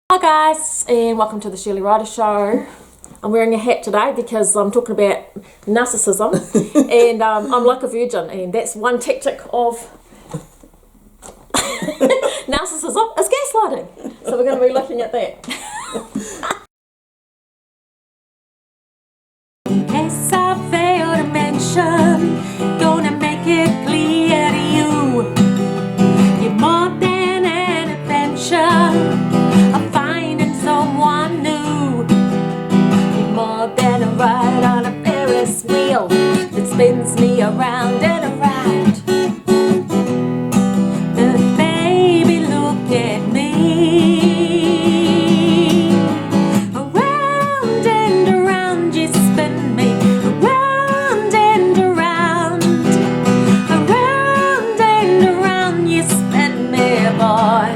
Hi guys, and welcome to the Shirley Ryder show. I'm wearing a hat today because I'm talking about narcissism and I'm like a virgin, and that's one tactic of narcissism is gaslighting. So we're going to be looking at that. In case I fail to mention, gonna make it clear to you, you're more than an adventure. Someone new. You're more than a ride on a Ferris wheel that spins me around and around. But baby, look at me. Around and around you spin me. Around and around. Around and around you spin me, boy.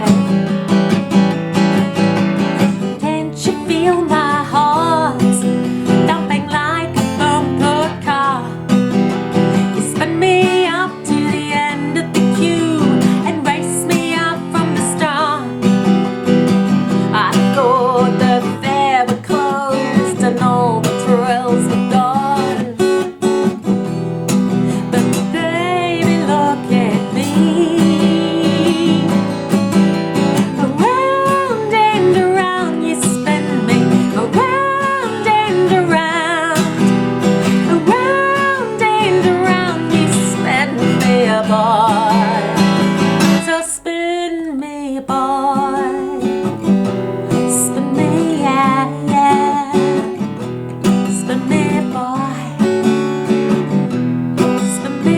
Feel my heart thumping like a bumper car. You spin me up to the end of the queue and race me up from the start. I thought the fair were closed and all the thrills were gone. But baby, look at me. Around and around you spin. Around and around you spin me, boy. So spin me, boy. Spin me, yeah, yeah. Spin me, boy. Spin me,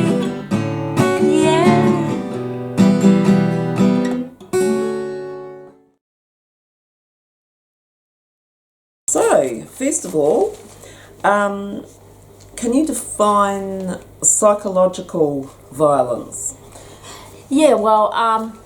yeah. So, first of all, can you define psychological violence? Yeah, well,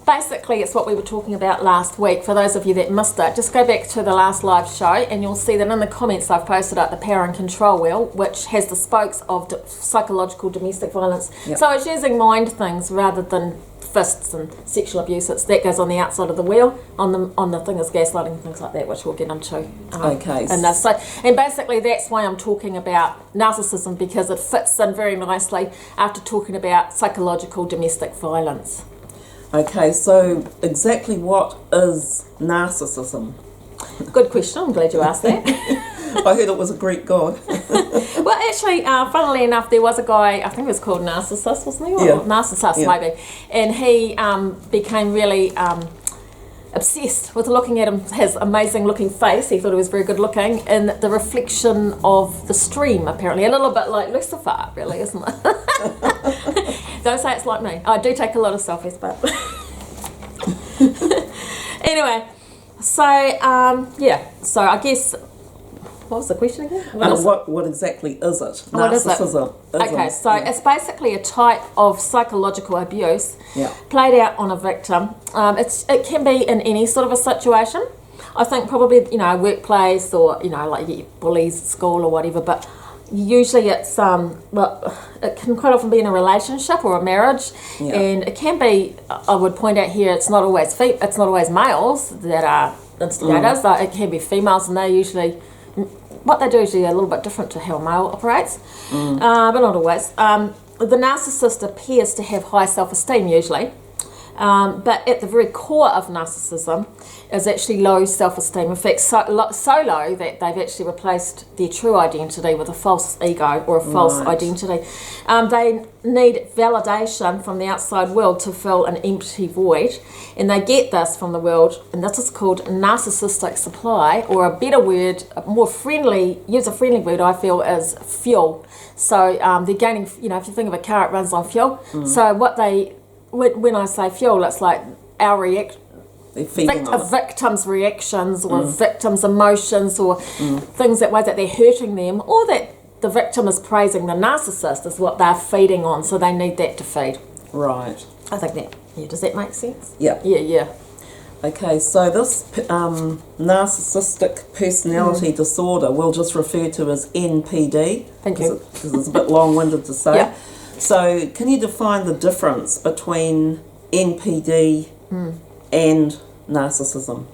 basically it's what we were talking about last week. For those of you that missed it, just go back to the last live show and you'll see that in the comments I've posted up the power and control wheel, which has the spokes of psychological domestic violence. Yep. So it's using mind things rather than fists and sexual abuse. That goes on the outside of the wheel. On the thing is gaslighting and things like that, which we'll get into. Okay. And basically that's why I'm talking about narcissism, because it fits in very nicely after talking about psychological domestic violence. Okay, so exactly what is narcissism? Good question, I'm glad you asked that. I heard it was a Greek god. Well, actually, funnily enough, there was a guy, I think it was called Narcissus, wasn't he? Or yeah. Narcissus, yeah. maybe. And he became really obsessed with looking at his amazing looking face. He thought he was very good looking, and the reflection of the stream, apparently. A little bit like Lucifer, really, isn't it? Don't say it's like me. I do take a lot of selfies, but... Anyway, so, yeah. So I guess... What was the question again? What exactly is it? Narcissism. Okay, so it's basically a type of psychological abuse yeah. played out on a victim. It can be in any sort of a situation. I think probably, workplace or, like you get bullies at school or whatever, but usually it's, it can quite often be in a relationship or a marriage, yeah. and it can be, I would point out here, it's not always males that are instigators, though it can be females, and they usually... What they do is usually a little bit different to how a male operates, but not always. The narcissist appears to have high self-esteem usually, but at the very core of narcissism is actually low self-esteem. In fact, so low that they've actually replaced their true identity with a false ego or a false identity. They need validation from the outside world to fill an empty void, and they get this from the world, and this is called narcissistic supply, or a better word, a more friendly, user-friendly word I feel is fuel. So they're gaining, if you think of a car, it runs on fuel. So when I say fuel, it's like our victim's reactions or victim's emotions or things that way that they're hurting them, or that the victim is praising the narcissist is what they're feeding on, so they need that to feed. Right. I think that, does that make sense? Yeah. Yeah. Okay, so this narcissistic personality disorder we'll just refer to as Npd. Thank you. Because it's a bit long-winded to say. Yeah. So can you define the difference between Npd and narcissism?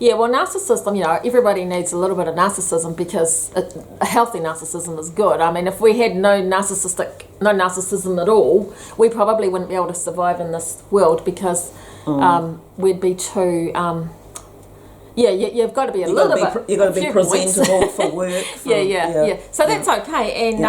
Yeah, well, narcissism, everybody needs a little bit of narcissism because a healthy narcissism is good. I mean, if we had no narcissism at all, we probably wouldn't be able to survive in this world because we'd be too... you've got to be a little bit... You've got to be presentable for work. Yeah. So that's okay. And,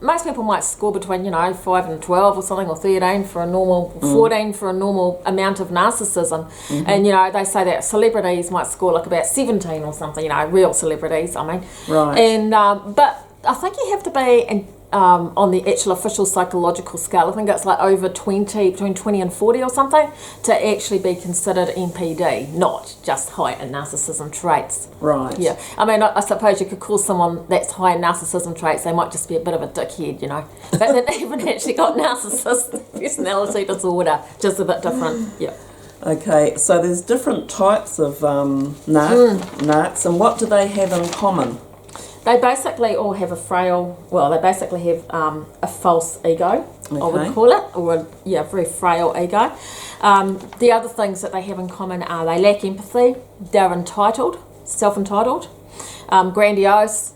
most people might score between, 5 and 12 or something, or 13 for a normal, 14 for a normal amount of narcissism. And, they say that celebrities might score like about 17 or something, real celebrities, I mean. Right. And, but I think you have to be... on the actual official psychological scale, I think it's like over 20, between 20 and 40 or something, to actually be considered NPD, not just high in narcissism traits. Right. Yeah. I mean, I suppose you could call someone that's high in narcissism traits, they might just be a bit of a dickhead, But they haven't actually got narcissist personality disorder, just a bit different. Yeah. Okay, so there's different types of narcs, and what do they have in common? They basically all have a false ego, I would call it, or a very frail ego. The other things that they have in common are they lack empathy, they're entitled, self-entitled, grandiose,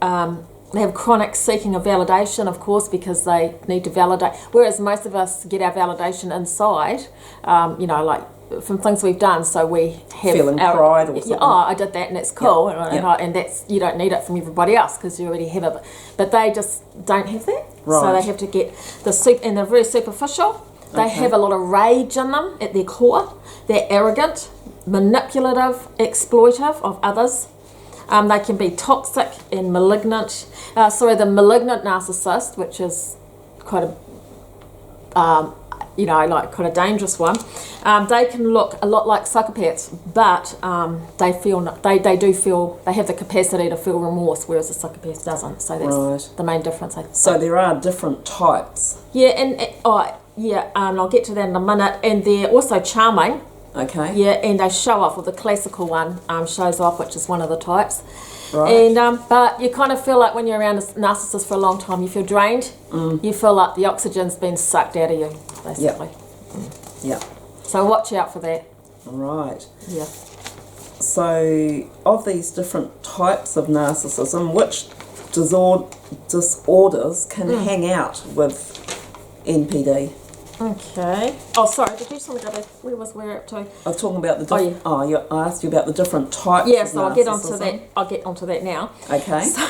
they have chronic seeking of validation, of course, because they need to validate, whereas most of us get our validation inside, like from things we've done, so we have feeling pride or something. I did that and it's cool, and that's, you don't need it from everybody else because you already have it, but they just don't have that. Right. So they have to get and they're very superficial. They have a lot of rage in them at their core. They're arrogant, manipulative, exploitive of others. They can be toxic and malignant. The malignant narcissist, which is quite a quite a dangerous one. They can look a lot like psychopaths, but they have the capacity to feel remorse, whereas a psychopath doesn't. So that's the main difference. So there are different types. Yeah, and I'll get to that in a minute. And they're also charming. Okay. Yeah, and they show off. Well, the classical one shows off, which is one of the types. Right. And but you kind of feel like when you're around a narcissist for a long time, you feel drained. You feel like the oxygen's been sucked out of you, basically. Yeah. So watch out for that. Right. Yeah. So of these different types of narcissism, which disorders can hang out with NPD? Okay. Oh, sorry. Did you just want to go back? Where we're up to? I was talking about the I asked you about the different types. Yeah, of so I'll get onto that now. Okay. So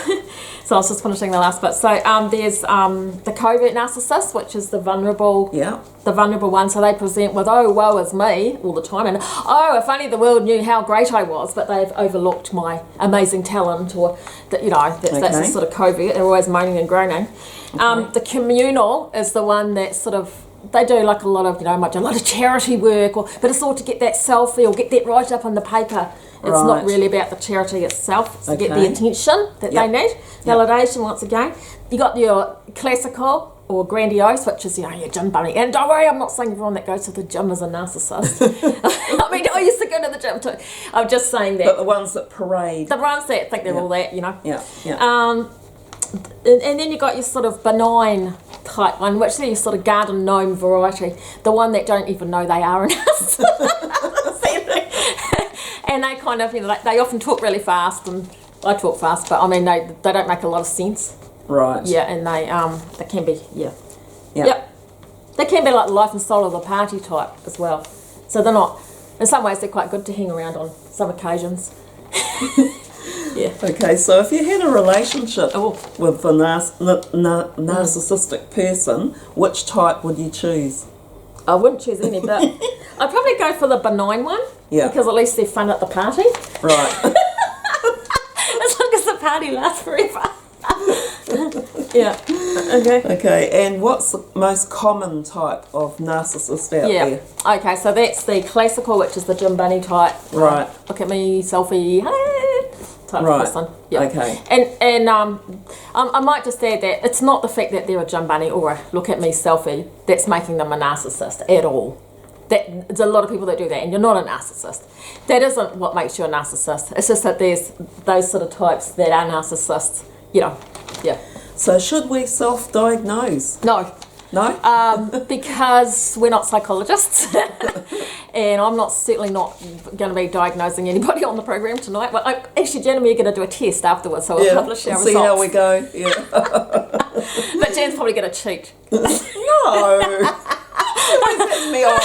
I was just finishing the last bit. So there's the Covert Narcissist, which is the vulnerable. Yeah. The vulnerable one. So they present with, oh, woe is me all the time, and if only the world knew how great I was, but they've overlooked my amazing talent, or that that's the sort of covert. They're always moaning and groaning. Okay. The communal is the one that sort of. They do like a lot of charity work, but it's all to get that selfie or get that right up on the paper. It's not really about the charity itself. It's to get the attention that they need. Validation, once again. You got your classical or grandiose, which is, your gym bunny. And don't worry, I'm not saying everyone that goes to the gym is a narcissist. I mean, I used to go to the gym too. I'm just saying that. But the ones that parade. The ones that think they're all that, Yeah. And then you got your sort of benign type one, which is your sort of garden gnome variety, the one that don't even know they are an narcissist. And they kind of, they often talk really fast, and I talk fast, but I mean, they don't make a lot of sense. Right. Yeah, and they can be, Yep. They can be like the life and soul of the party type as well. So they're not, in some ways, they're quite good to hang around on some occasions. Yeah. Okay, so if you had a relationship with a narcissistic person, which type would you choose? I wouldn't choose any, but I'd probably go for the benign one. Yeah. Because at least they're fun at the party. Right. As long as the party lasts forever. Yeah. Okay. Okay, and what's the most common type of narcissist out there? Okay, so that's the classical, which is the gym bunny type. Right. Look at me, selfie. Type of person. Yeah. Okay. And I might just add that it's not the fact that they're a gym bunny or a look at me selfie that's making them a narcissist at all. There's a lot of people that do that, and you're not a narcissist. That isn't what makes you a narcissist. It's just that there's those sort of types that are narcissists. Yeah. So should we self-diagnose? No. No? Because we're not psychologists, and I'm certainly not going to be diagnosing anybody on the program tonight. Well, actually, Jen and me are going to do a test afterwards, so we'll publish our results. See how we go. Yeah. But Jen's probably going to cheat. No. That's me off.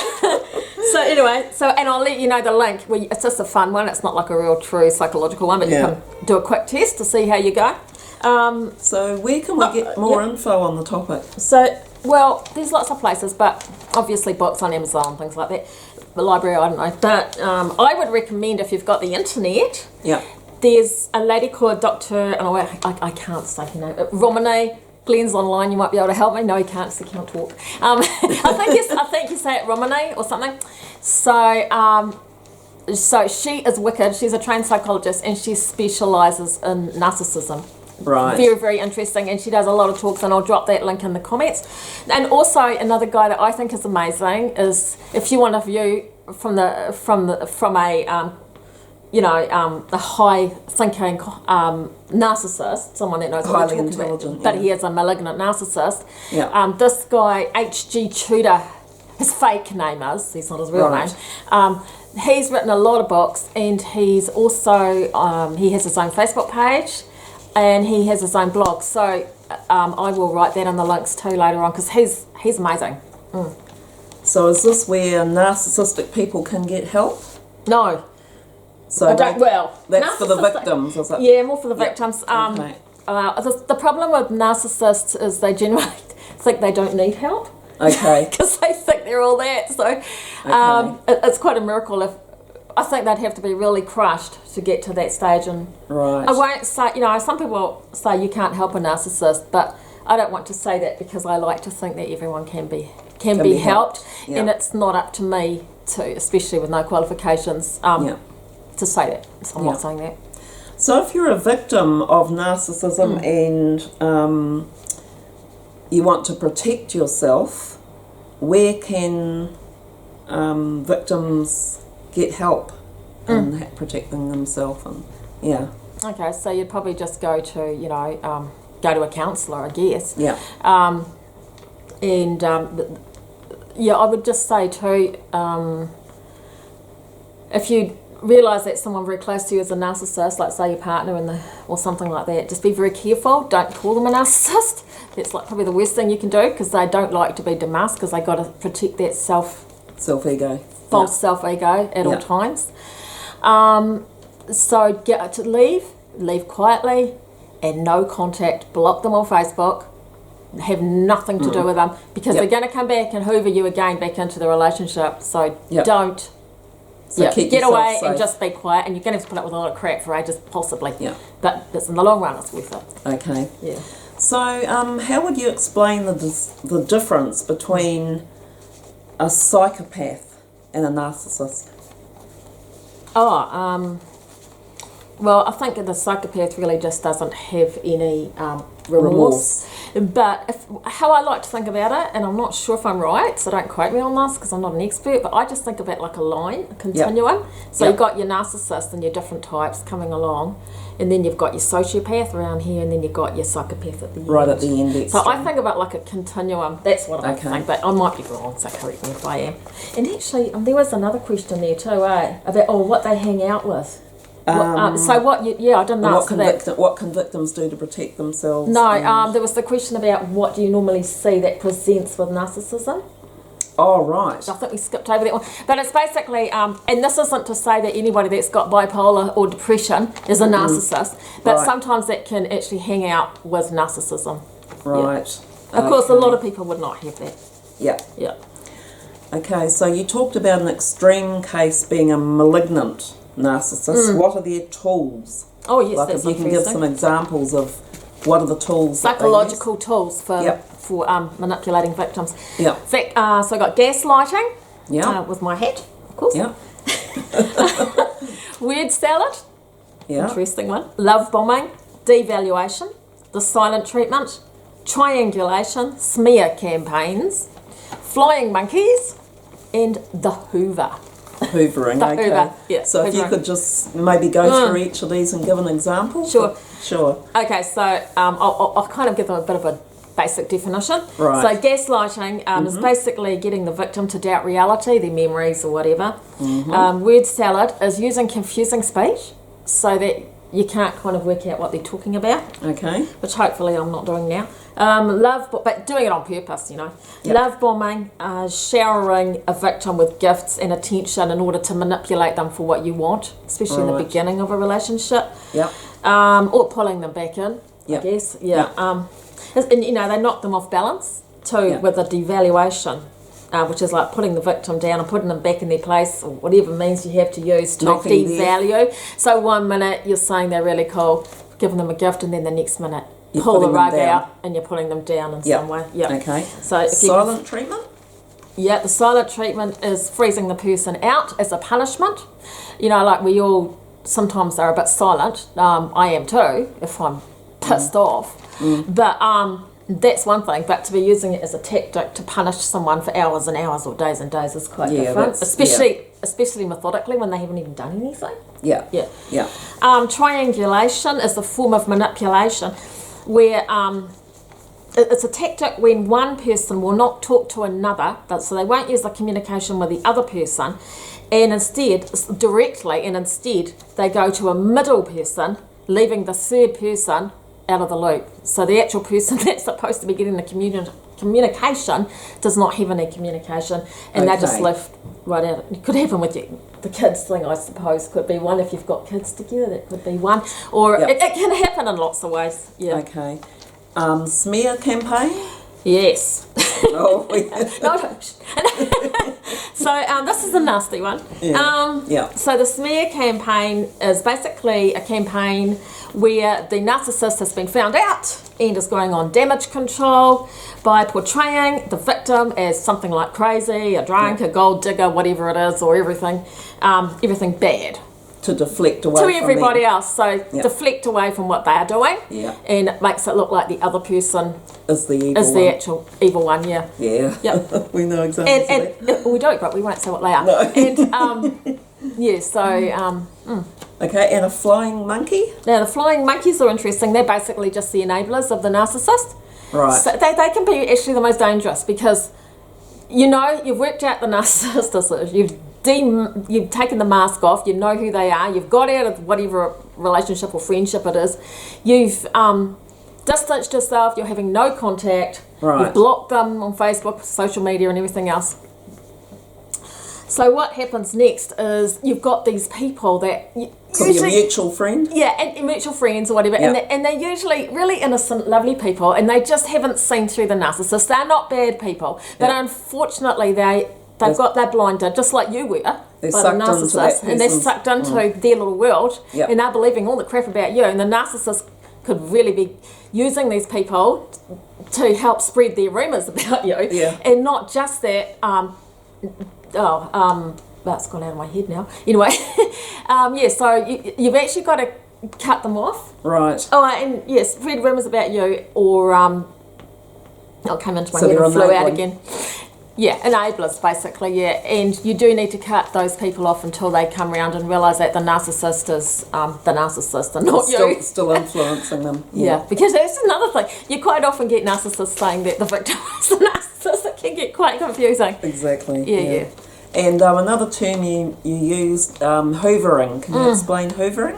So anyway, and I'll let you know the link. It's just a fun one. It's not like a real true psychological one, but you can do a quick test to see how you go. So where can we get more info on the topic? So, well, there's lots of places, but obviously books on Amazon, things like that. The library, I don't know. But I would recommend, if you've got the internet, there's a lady called Dr. I can't say her name. Romane. Glenn's online, you might be able to help me. No, he can't, so he can't talk. I think you say it Romane or something. So she is wicked. She's a trained psychologist, and she specialises in narcissism. Right. Very, very interesting, and she does a lot of talks, and I'll drop that link in the comments. And also another guy that I think is amazing is, if you want a view from a the high thinking narcissist, someone that knows what highly we're talking intelligent, about, but he is a malignant narcissist. Yeah. This guy, H.G. Tutor, his fake name is, he's not his real name. He's written a lot of books, and he's also, he has his own Facebook page, and he has his own blog. So I will write that in the links too later on, because he's amazing. So is this where narcissistic people can get help? No. So that's for the victims, is it? Yeah, more for the victims. Okay. The problem with narcissists is they generally think they don't need help. Okay. Because they think they're all that. So it's quite a miracle. I think they'd have to be really crushed to get to that stage. And right. I won't say, some people say you can't help a narcissist, but I don't want to say that, because I like to think that everyone can be helped. Yeah. And it's not up to me to, especially with no qualifications, to say that. So I'm not saying that. So if you're a victim of narcissism and you want to protect yourself, where can victims get help in protecting themselves? And Okay, so you'd probably just go to go to a counsellor, I guess. Yeah. I would just say too, if you realise that someone very close to you is a narcissist, like say your partner or something like that, just be very careful. Don't call them a narcissist. That's probably the worst thing you can do, because they don't like to be demasked, because they got to protect that self-ego, false self-ego at all times. So get to leave quietly, and no contact. Block them on Facebook. Have nothing to do with them, because they're going to come back and hoover you again back into the relationship. So don't. So get away safe. And just be quiet, and you're going to have to put up with a lot of crap for ages, possibly. Yeah. But in the long run, it's worth it. Okay. Yeah. So, how would you explain the difference between a psychopath and a narcissist? Well, I think the psychopath really just doesn't have any remorse. But how I like to think about it, and I'm not sure if I'm right, so don't quote me on this because I'm not an expert, but I just think of it like a line, a continuum. So you've got your narcissist and your different types coming along, and then you've got your sociopath around here, and then you've got your psychopath at the end. Right at the end. So I think about like a continuum. That's what I think, but I might be wrong, so correct me if I am. And actually, there was another question there too, about what they hang out with. So what? I didn't answer that. What can victims do to protect themselves? No, there was the question about what do you normally see that presents with narcissism. Oh, right. I think we skipped over that one. But it's basically, and this isn't to say that anybody that's got bipolar or depression is a narcissist, but sometimes that can actually hang out with narcissism. Right. Yeah. Of course, a lot of people would not have that. Yeah. Yeah. Okay, so you talked about an extreme case being a malignant narcissist. What are their tools? Oh, yes, like that's if you can give some examples of what are the tools, psychological tools for manipulating victims. Yeah. In fact, so I got gaslighting. With my hat, of course. Yeah. Word salad. Yeah. Interesting one. Love bombing, devaluation, the silent treatment, triangulation, smear campaigns, flying monkeys, and the Hoover. Hoovering, okay. Hoover, yeah. So if you could just maybe go through each of these and give an example. Sure. Sure. Okay, so I'll kind of give them a bit of a basic definition. Right. So gaslighting is basically getting the victim to doubt reality, their memories or whatever. Word salad is using confusing speech so that you can't kind of work out what they're talking about. Okay. Which hopefully I'm not doing now. But doing it on purpose, you know. Yep. Love bombing, showering a victim with gifts and attention in order to manipulate them for what you want, especially in the beginning of a relationship. Yep. Or pulling them back in, Yep. I guess. Yeah. Yep. And, you know, they knock them off balance too Yep. with a devaluation. Which is like putting the victim down and putting them back in their place, or whatever means you have to use to Knocking devalue. So 1 minute you're saying they're really cool, giving them a gift, and then the next minute You're pull the putting them rug down. out and you're putting them down in Yep. some way. Yeah. Okay. So if Silent treatment? Yeah, the silent treatment is freezing the person out as a punishment. You know, like we all sometimes are a bit silent. I am too if I'm pissed off. But that's one thing, but to be using it as a tactic to punish someone for hours and hours or days and days is quite different. Especially methodically when they haven't even done anything. Yeah. Yeah. Yeah. Triangulation is a form of manipulation where it's a tactic when one person will not talk to another, so they won't use the communication with the other person, and instead they go to a middle person, leaving the third person out of the loop. So the actual person that's supposed to be getting the communication does not have any communication, and they're just left right out. It could happen with the kids thing, I suppose. Could be one if you've got kids together. That could be one, or it can happen in lots of ways. Yeah. Okay. Smear campaign? Yes. Oh, So this is a nasty one. So the smear campaign is basically a campaign where the narcissist has been found out and is going on damage control by portraying the victim as something like crazy, a drunk, a gold digger, whatever it is, or everything bad. To deflect away to from everybody them. else. So deflect away from what they are doing. Yeah. And it makes it look like the other person Is the evil is the actual evil one, yeah. Yeah. Yep. We know exactly. And we don't, but we won't say what they are. No. And yeah, so Okay, and a flying monkey? now the flying monkeys are interesting. They're basically just the enablers of the narcissist. Right. So they can be actually the most dangerous because you know you've worked out the narcissist, you've taken the mask off, you know who they are, you've got out of whatever relationship or friendship it is, you've distanced yourself, you're having no contact, Right. you've blocked them on Facebook, social media and everything else. So what happens next is you've got these people that Could be a mutual friend? yeah, and mutual friends or whatever, Yep. and they're usually really innocent, lovely people, and they just haven't seen through the narcissist. They're not bad people, but Yep. unfortunately they're blinded, just like you were, by the sucked into that narcissist, and they're person's- sucked into their little world, Yep. and they're believing all the crap about you, and the narcissist could really be using these people to help spread their rumours about you, Yeah. and not just that. That's gone out of my head now. Anyway, so you've actually got to cut them off. Right. Oh, and yes, spread rumours about you, or I'll come into my So head they're and flew out enabling. again. Yeah, enablers basically, yeah. And you do need to cut those people off until they come around and realise that the narcissist is the narcissist and not you. Still influencing them. Yeah, because that's another thing. You quite often get narcissists saying that the victim is the narcissist. It can get quite confusing. Exactly. Yeah. And another term you used, hoovering. Can you explain hoovering?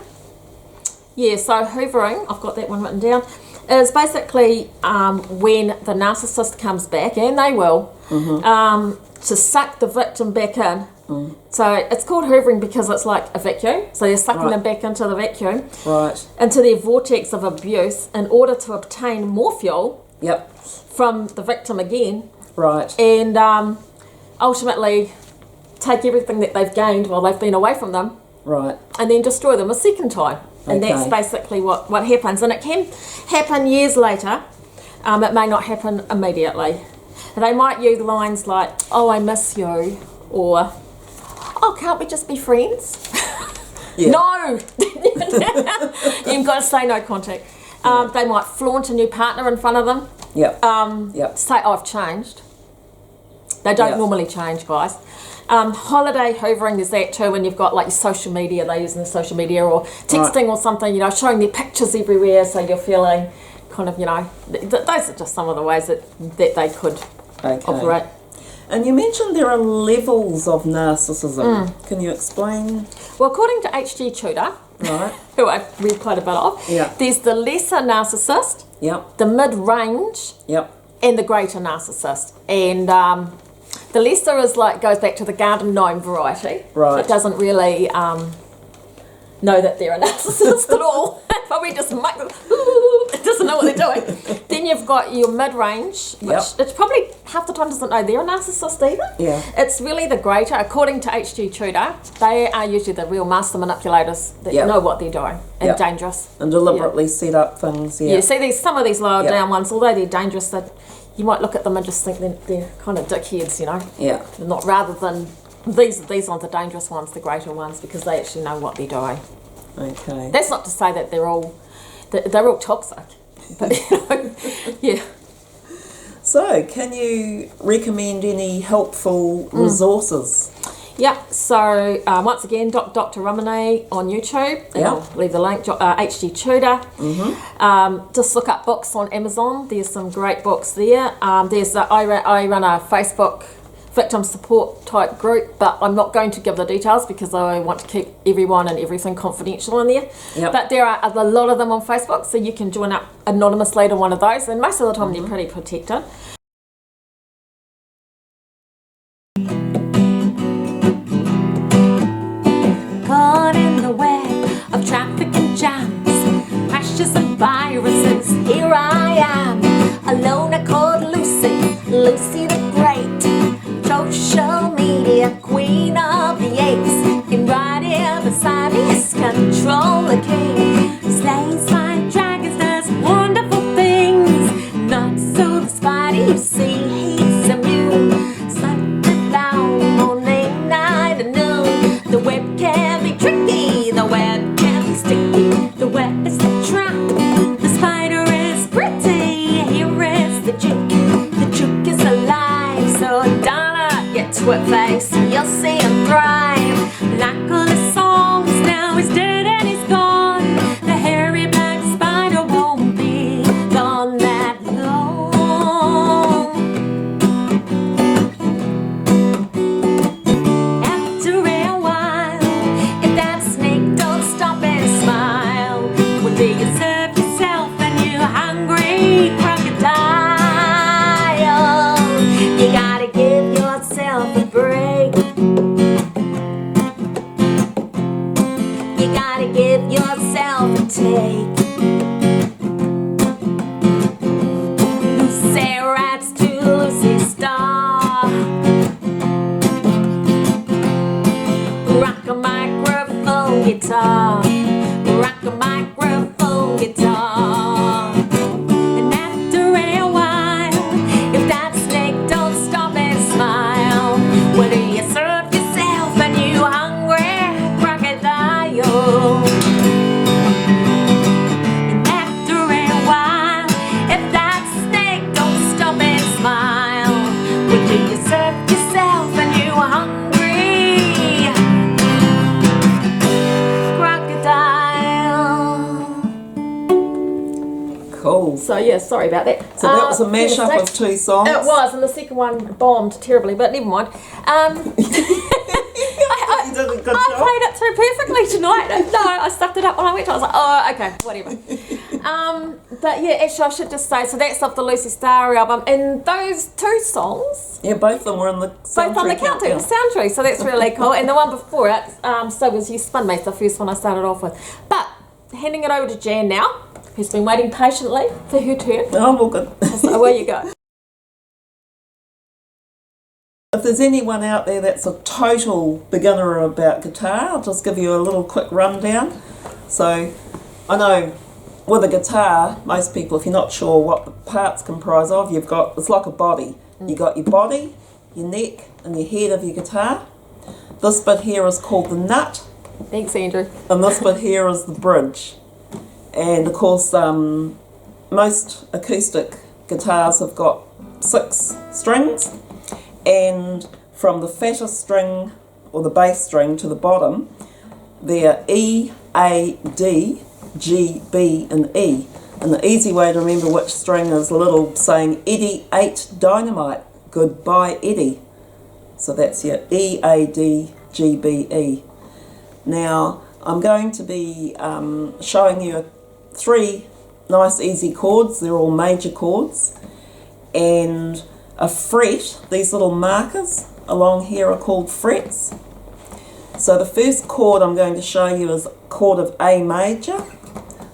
Yeah, so hoovering, I've got that one written down, is basically when the narcissist comes back, and they will, to suck the victim back in. So it's called hoovering because it's like a vacuum. So you're sucking them back into the vacuum, Right. into their vortex of abuse in order to obtain more fuel Yep. from the victim again, Right. and ultimately take everything that they've gained while they've been away from them Right. and then destroy them a second time. And that's Okay. basically what happens. And it can happen years later. It may not happen immediately. They might use lines like, oh, I miss you, or, oh, can't we just be friends? Yeah. No! You've got to say no contact. They might flaunt a new partner in front of them. Yep. Yep. Say, oh, I've changed. They don't normally change, guys. Holiday hoovering is that too, when you've got like your social media, they're using the social media or texting or something, you know, showing their pictures everywhere, so you're feeling kind of, those are just some of the ways that they could operate. And you mentioned there are levels of narcissism. Can you explain? Well, according to H.G. Tudor, Right. who I've read quite a bit of, there's the lesser narcissist, Yep. the mid-range, Yep. and the greater narcissist. And the lesser is goes back to the garden gnome variety. Right. It doesn't really know that they're a narcissist at all. Probably just it doesn't know what they're doing. Then you've got your mid-range, which it probably half the time doesn't know they're a narcissist either. Yeah. It's really the greater. According to H.G. Tudor, they are usually the real master manipulators that know what they're doing and dangerous. And deliberately set up things, Yeah, see, some of these lower down ones, although they're dangerous, that you might look at them and just think they're kind of dickheads, Yeah. Not rather than these aren't the dangerous ones, the greater ones, because they actually know what they're doing. Okay. That's not to say that they're all toxic, but yeah. So, can you recommend any helpful resources? Yeah, so once again, Dr. Ramani on YouTube, and I'll leave the link, H.G. Tudor. Just look up books on Amazon. There's some great books there. I run a Facebook victim support type group, but I'm not going to give the details because I want to keep everyone and everything confidential in there. Yep. But there are a lot of them on Facebook, so you can join up anonymously to one of those, and most of the time they're pretty protected. Caught in the web of traffic and jams, crashes and viruses, here I am, alone I called Lucy the Great, social media queen of the apes, and right here beside me is Control the King, slays my dragons, does wonderful things, not so the Spidey, you see he's immune, sunset down morning, night and noon, the web can be tricky, the web can be sticky, the web is the trap, the spider is pretty, here is the juke is alive, so Donna, get twit face, you'll see him thrive, like all the songs, now he's dead and he's gone, the hairy black spider won't be gone that long. After a while, if that snake don't stop and smile, one day you serve yourself and you're hungry crocodile. You gotta give yourself a break. You gotta give yourself a take. Lucy writes to Lucy Star. Rock a microphone guitar. Rock a microphone guitar. And after a while, if that snake don't stop and smile, whether you serve yourself and you hungry crocodile. And after a while, if that snake don't stop and smile, whether you serve yourself and you hungry crocodile. Cool. So yeah, sorry about that. So that was a mashup of two songs? It was, and the second one bombed terribly, but never mind. You did a good I job. played it through perfectly tonight. No, I stuffed it up when I went. I was like, oh, okay, whatever. But yeah, actually, I should just say, so that's off the Lucy Star album, and those two songs, Yeah, both of them were in the both on the countdown. soundtrack, so that's really cool. And the one before it, so was You Spun Me, the first one I started off with. But handing it over to Jan now, who's been waiting patiently for her turn. Oh, well, good. So away you go. If there's anyone out there that's a total beginner about guitar, I'll just give you a little quick rundown. So, I know with a guitar, most people, if you're not sure what the parts comprise of, it's like a body. You got your body, your neck, and your head of your guitar. This bit here is called the nut, Thanks, Andrew. and this bit here is the bridge. And of course, most acoustic guitars have got 6 strings, and from the fattest string or the bass string to the bottom, they're E, A, D, G, B, and E. And the easy way to remember which string is a little saying Eddie ate dynamite. Goodbye, Eddie. So that's your E-A-D-G-B-E. Now, I'm going to be showing you 3 nice easy chords. They're all major chords. And a fret, these little markers along here are called frets. So the first chord I'm going to show you is a chord of A major.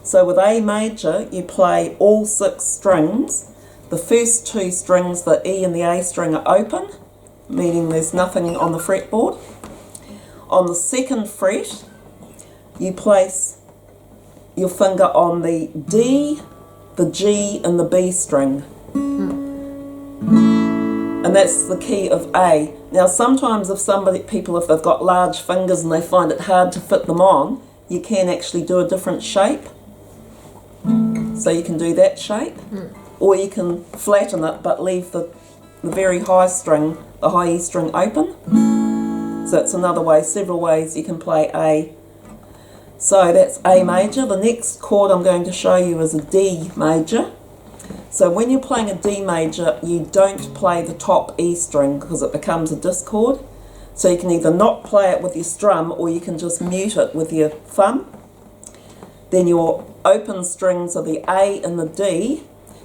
So with A major, you play all 6 strings. The first 2 strings, the E and the A string, are open, meaning there's nothing on the fretboard. On the second fret, you place your finger on the D, the G and the B string. And that's the key of A. Now sometimes if people, if they've got large fingers and they find it hard to fit them on, you can actually do a different shape. So you can do that shape. Or you can flatten it but leave the very high string, the high E string, open. So it's another way, several ways you can play A. So that's A major. The next chord I'm going to show you is a D major. So when you're playing a D major, you don't play the top E string because it becomes a discord. So you can either not play it with your strum or you can just mute it with your thumb. Then your open strings are the A and the D.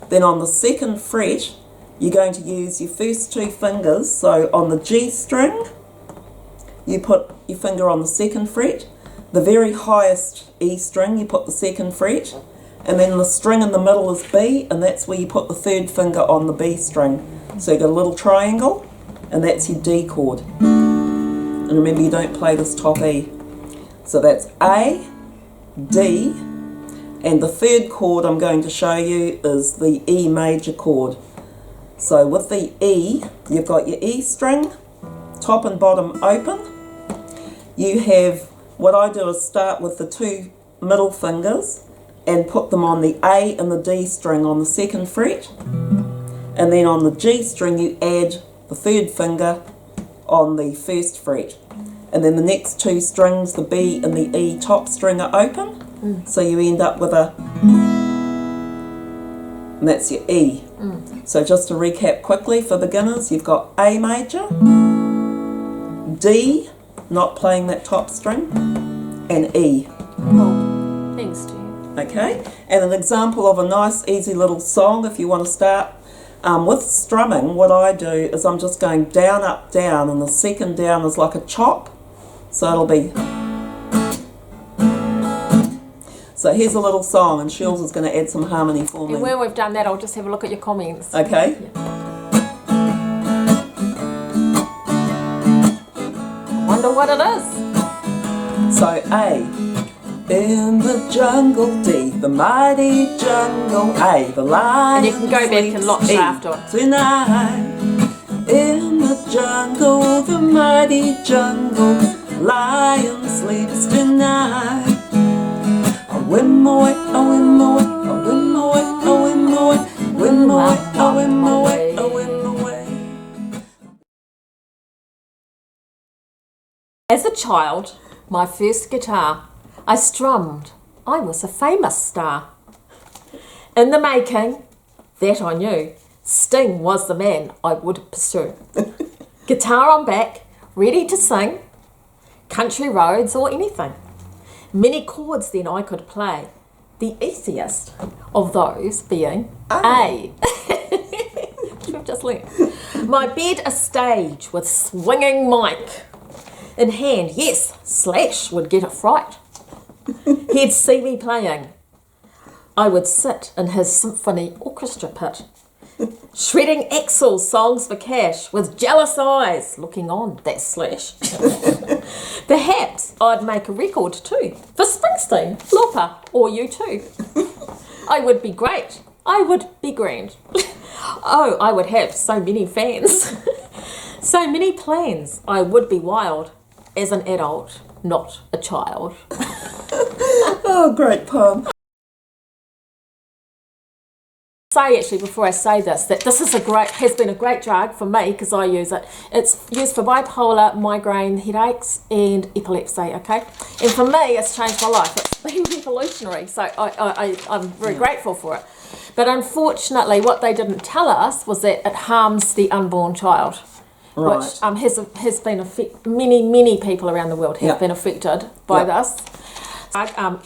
Then on the second fret, you're going to use your first 2 fingers. So on the G string, you put your finger on the second fret. The very highest E string, you put the second fret. And then the string in the middle is B, and that's where you put the 3rd finger on the B string. So you got a little triangle, and that's your D chord. And remember, you don't play this top E. So that's A, D, and the 3rd chord I'm going to show you is the E major chord. So with the E, you've got your E string, top and bottom open. You have, what I do is start with the 2 middle fingers and put them on the A and the D string on the second fret. And then on the G string you add the 3rd finger on the 1st fret. And then the next 2 strings, the B and the E top string, are open. So you end up with a, and that's your E. So just to recap quickly for beginners, you've got A major, D, not playing that top string, and E. Well, thanks to you. Okay, and an example of a nice easy little song if you want to start with strumming, what I do is I'm just going down, up, down, and the second down is like a chop. So it'll be, so here's a little song, and Shirley is going to add some harmony for me. And when we've done that, I'll just have a look at your comments. Okay. I wonder what it is. So A, in the jungle, D, the mighty jungle, A, the lion. And you can go back and watch after it. Tonight, in the jungle, the mighty jungle, lion sleeps tonight. A whim-a-way, a whim-a-way, a whim-a-way, a whim-a-way, whim-a-way, a whim-a-way, a whim-a-way. As a child, my first guitar, I strummed. I was a famous star. In the making, that I knew, Sting was the man I would pursue. Guitar on back, ready to sing, country roads or anything. Many chords then I could play, the easiest of those being A. Which we've just learned. My bed a stage with swinging mic in hand. Yes, Slash would get a fright. He'd see me playing. I would sit in his symphony orchestra pit, shredding Axl songs for cash with jealous eyes looking on that Slash. Perhaps I'd make a record too for Springsteen, Lauper or U2. I would be great. I would be grand. Oh, I would have so many fans. So many plans. I would be wild as an adult, not a child. Oh, great poem. say actually before I say this that this is has been a great drug for me because I use it. It's used for bipolar, migraine, headaches, and epilepsy. Okay, and for me, it's changed my life. It's been revolutionary. So I'm very grateful for it. But unfortunately, what they didn't tell us was that it harms the unborn child. Right. Which has been many people around the world have been affected by this,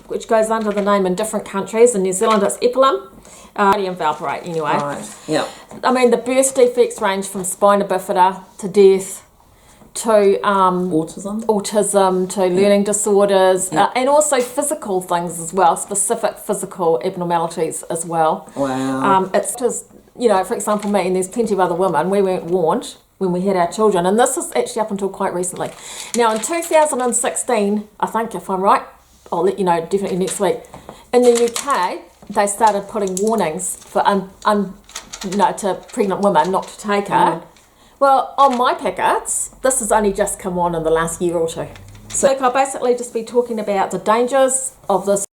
which goes under the name in different countries. In New Zealand, it's epilim, and valproate anyway. Right. Yeah. I mean, the birth defects range from spina bifida to death to autism to learning disorders, and also physical things as well, specific physical abnormalities as well. Wow. It's just, for example, me, and there's plenty of other women, we weren't warned when we had our children, and this is actually up until quite recently. Now, in 2016, I think, if I'm right, I'll let you know definitely next week, in the UK, they started putting warnings for to pregnant women not to take it. Well, on my packets, this has only just come on in the last year or two. So I'll basically just be talking about the dangers of this.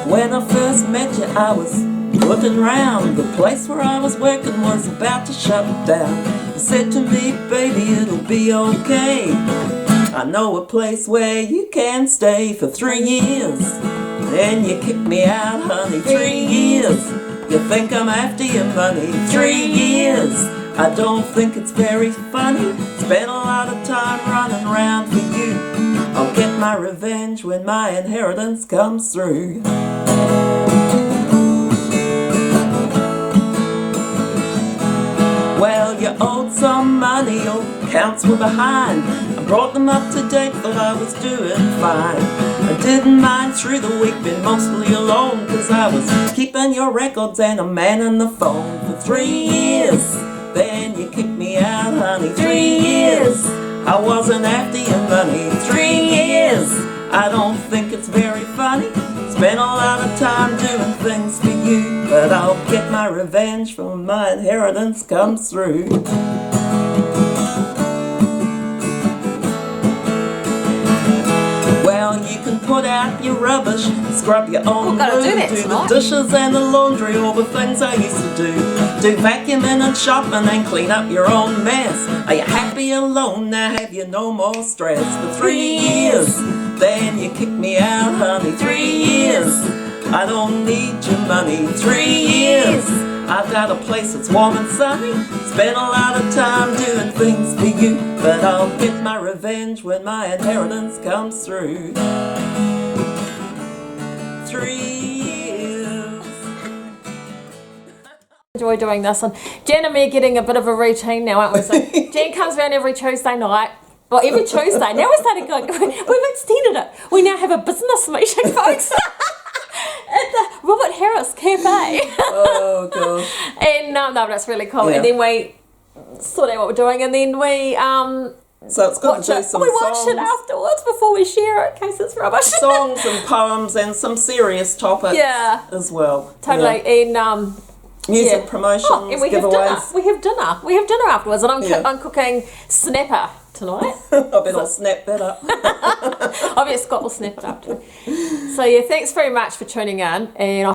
When I first met you, I was looking round. The place where I was working was about to shut down. You said to me, baby, it'll be okay. I know a place where you can stay for 3 years. Then you kicked me out, honey, 3 years. You think I'm after your money, 3 years. I don't think it's very funny. Spent a lot of time running around for you. I'll get my revenge when my inheritance comes through. Well, you owed some money, your accounts were behind. I brought them up to date, thought I was doing fine. I didn't mind through the week, been mostly alone, cause I was keeping your records and a man on the phone for 3 years. Then you kicked me out, honey, 3 years. I wasn't after your money, 3 years. I don't think it's very funny. Spent a lot of time doing things for you, but I'll get my revenge when my inheritance comes through. Well, you can put out your rubbish, scrub your own room, do the dishes and the laundry, all the things I used to do. Do vacuuming and shopping and clean up your own mess. Are you happy alone now? Have you no more stress? For 3 years. Then you kicked me out, honey, 3 years. I don't need your money, 3 years. I've got a place that's warm and sunny. Spent a lot of time doing things for you, but I'll get my revenge when my inheritance comes through. 3 years. Enjoy doing this, and Jen and me are getting a bit of a routine now, aren't we? So Jen comes around every Tuesday night. Well, every Tuesday. Now we're starting going, we've extended it. We now have a business meeting, folks, at the Robert Harris Cafe. Oh, gosh. And no, that's really cool. Yeah. And then we sort out what we're doing, and then we so it's good to do some we watch songs. it afterwards before we share it in case it's rubbish. Songs and poems and some serious topics as well. Totally. Yeah. And music promotions, and we giveaways. have dinner. We have dinner afterwards, and I'm cooking snapper tonight. I bet I'll snap that up. I bet Scott will snap it up too. So yeah, thanks very much for tuning in, and